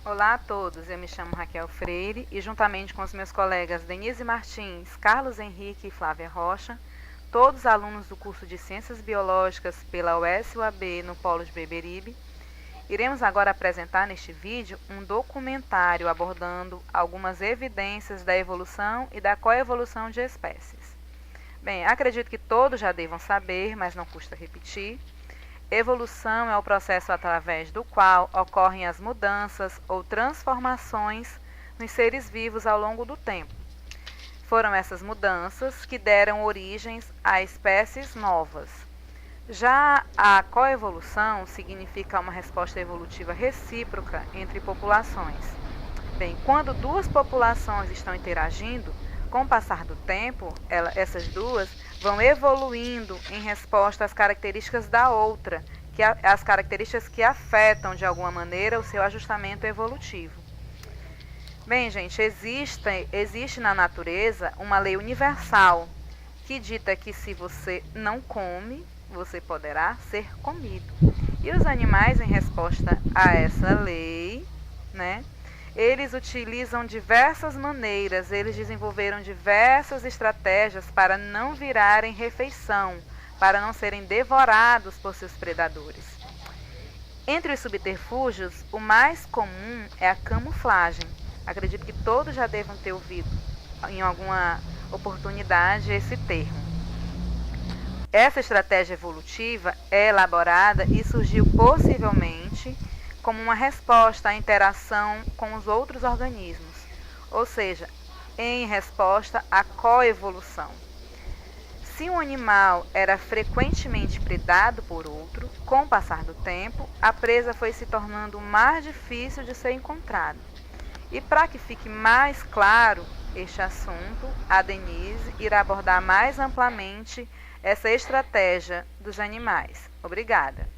Olá a todos, eu me chamo Raquel Freire e juntamente com os meus colegas Denise Martins, Carlos Henrique e Flávia Rocha, todos alunos do curso de Ciências Biológicas pela UES-UAB no Polo de Beberibe, iremos agora apresentar neste vídeo um documentário abordando algumas evidências da evolução e da coevolução de espécies. Bem, acredito que todos já devam saber, mas não custa repetir. Evolução é o processo através do qual ocorrem as mudanças ou transformações nos seres vivos ao longo do tempo. Foram essas mudanças que deram origens a espécies novas. Já a coevolução significa uma resposta evolutiva recíproca entre populações. Bem, quando duas populações estão interagindo, com o passar do tempo, essas duas vão evoluindo em resposta às características da outra, as características que afetam de alguma maneira o seu ajustamento evolutivo. Bem, gente, existe na natureza uma lei universal que dita que se você não come, você poderá ser comido. E os animais, em resposta a essa lei, eles utilizam diversas maneiras, eles desenvolveram diversas estratégias para não virarem refeição, para não serem devorados por seus predadores. Entre os subterfúgios, o mais comum é a camuflagem. Acredito que todos já devam ter ouvido em alguma oportunidade esse termo. Essa estratégia evolutiva é elaborada e surgiu possivelmente como uma resposta à interação com os outros organismos, ou seja, em resposta à coevolução. Se um animal era frequentemente predado por outro, com o passar do tempo, a presa foi se tornando mais difícil de ser encontrada. E para que fique mais claro este assunto, a Denise irá abordar mais amplamente essa estratégia dos animais. Obrigada.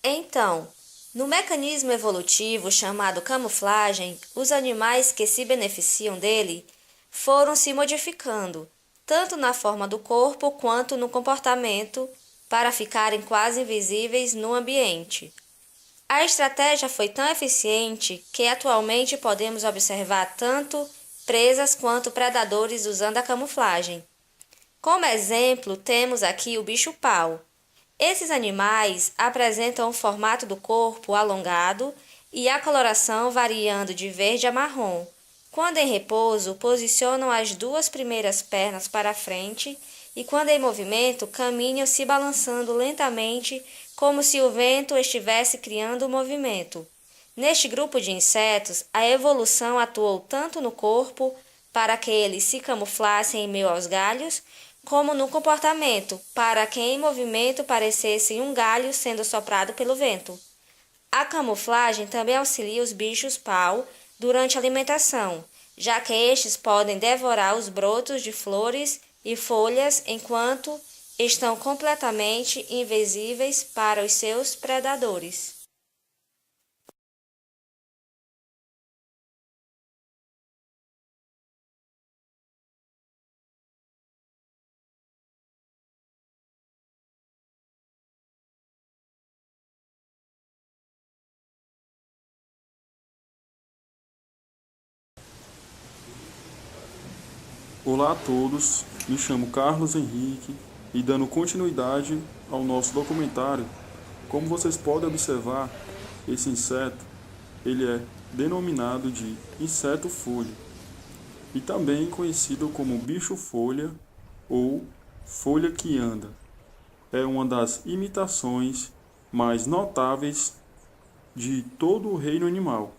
Então, no mecanismo evolutivo chamado camuflagem, os animais que se beneficiam dele foram se modificando, tanto na forma do corpo quanto no comportamento, para ficarem quase invisíveis no ambiente. A estratégia foi tão eficiente que atualmente podemos observar tanto presas quanto predadores usando a camuflagem. Como exemplo, temos aqui o bicho-pau. Esses animais apresentam o formato do corpo alongado e a coloração variando de verde a marrom. Quando em repouso, posicionam as duas primeiras pernas para frente e, quando em movimento, caminham se balançando lentamente, como se o vento estivesse criando o movimento. Neste grupo de insetos, a evolução atuou tanto no corpo, para que eles se camuflassem em meio aos galhos, como no comportamento, para que em movimento parecesse um galho sendo soprado pelo vento. A camuflagem também auxilia os bichos-pau durante a alimentação, já que estes podem devorar os brotos de flores e folhas enquanto estão completamente invisíveis para os seus predadores. Olá a todos, me chamo Carlos Henrique e dando continuidade ao nosso documentário, como vocês podem observar, esse inseto ele é denominado de inseto-folha e também conhecido como bicho-folha ou folha que anda. É uma das imitações mais notáveis de todo o reino animal.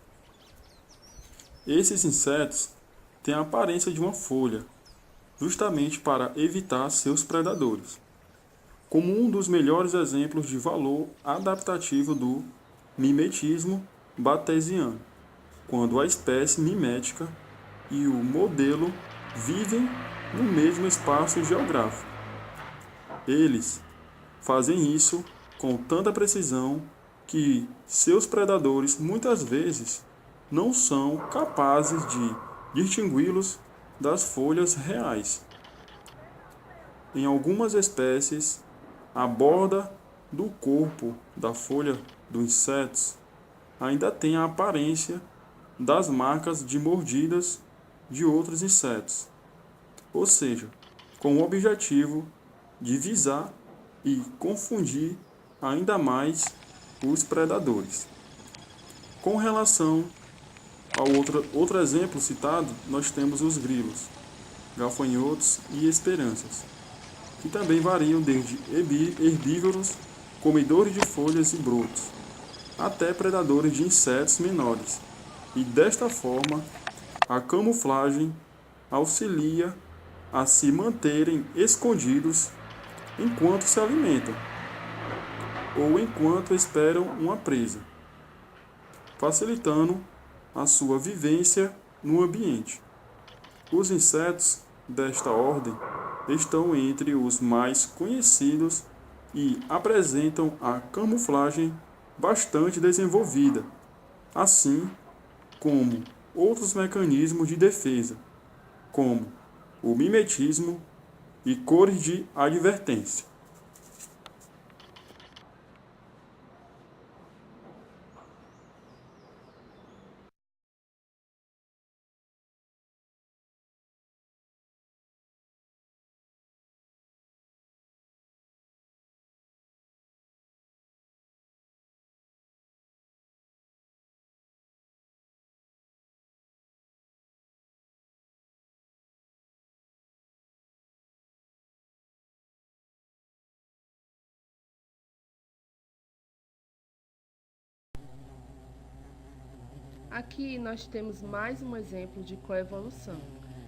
Esses insetos têm a aparência de uma folha, justamente para evitar seus predadores, como um dos melhores exemplos de valor adaptativo do mimetismo batesiano, quando a espécie mimética e o modelo vivem no mesmo espaço geográfico. Eles fazem isso com tanta precisão que seus predadores muitas vezes não são capazes de distingui-los das folhas reais. Em algumas espécies, a borda do corpo da folha dos insetos ainda tem a aparência das marcas de mordidas de outros insetos, ou seja, com o objetivo de visar e confundir ainda mais os predadores. Com relação ao outro exemplo citado, nós temos os grilos, gafanhotos e esperanças, que também variam desde herbívoros, comedores de folhas e brotos, até predadores de insetos menores. E desta forma, a camuflagem auxilia a se manterem escondidos enquanto se alimentam ou enquanto esperam uma presa, facilitando a sua vivência no ambiente. Os insetos desta ordem estão entre os mais conhecidos e apresentam a camuflagem bastante desenvolvida, assim como outros mecanismos de defesa, como o mimetismo e cores de advertência. Aqui nós temos mais um exemplo de coevolução: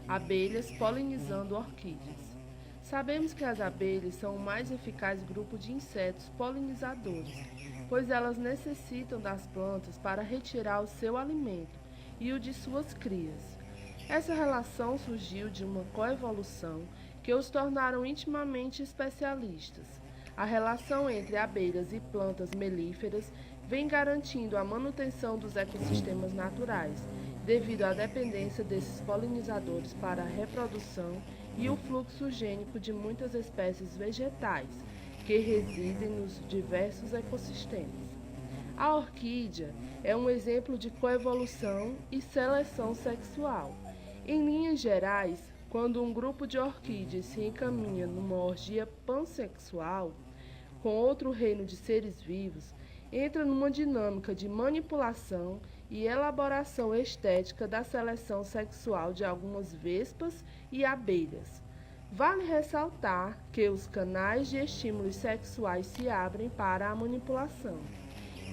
abelhas polinizando orquídeas. Sabemos que as abelhas são o mais eficaz grupo de insetos polinizadores, pois elas necessitam das plantas para retirar o seu alimento e o de suas crias. Essa relação surgiu de uma coevolução que os tornaram intimamente especialistas. A relação entre abelhas e plantas melíferas vem garantindo a manutenção dos ecossistemas naturais, devido à dependência desses polinizadores para a reprodução e o fluxo gênico de muitas espécies vegetais que residem nos diversos ecossistemas. A orquídea é um exemplo de coevolução e seleção sexual. Em linhas gerais, quando um grupo de orquídeas se encaminha numa orgia pansexual com outro reino de seres vivos, entra numa dinâmica de manipulação e elaboração estética da seleção sexual de algumas vespas e abelhas. Vale ressaltar que os canais de estímulos sexuais se abrem para a manipulação.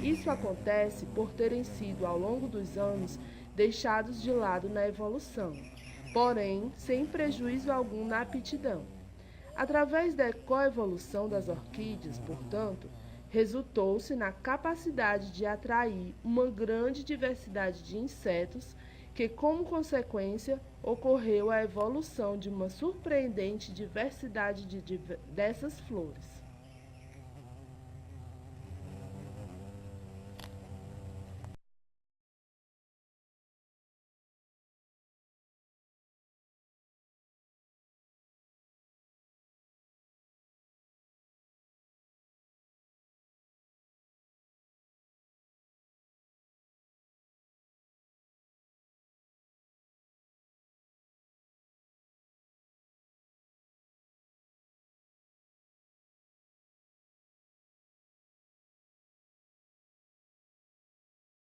Isso acontece por terem sido, ao longo dos anos, deixados de lado na evolução, porém sem prejuízo algum na aptidão. Através da coevolução das orquídeas, portanto, resultou-se na capacidade de atrair uma grande diversidade de insetos que, como consequência, ocorreu a evolução de uma surpreendente diversidade dessas flores.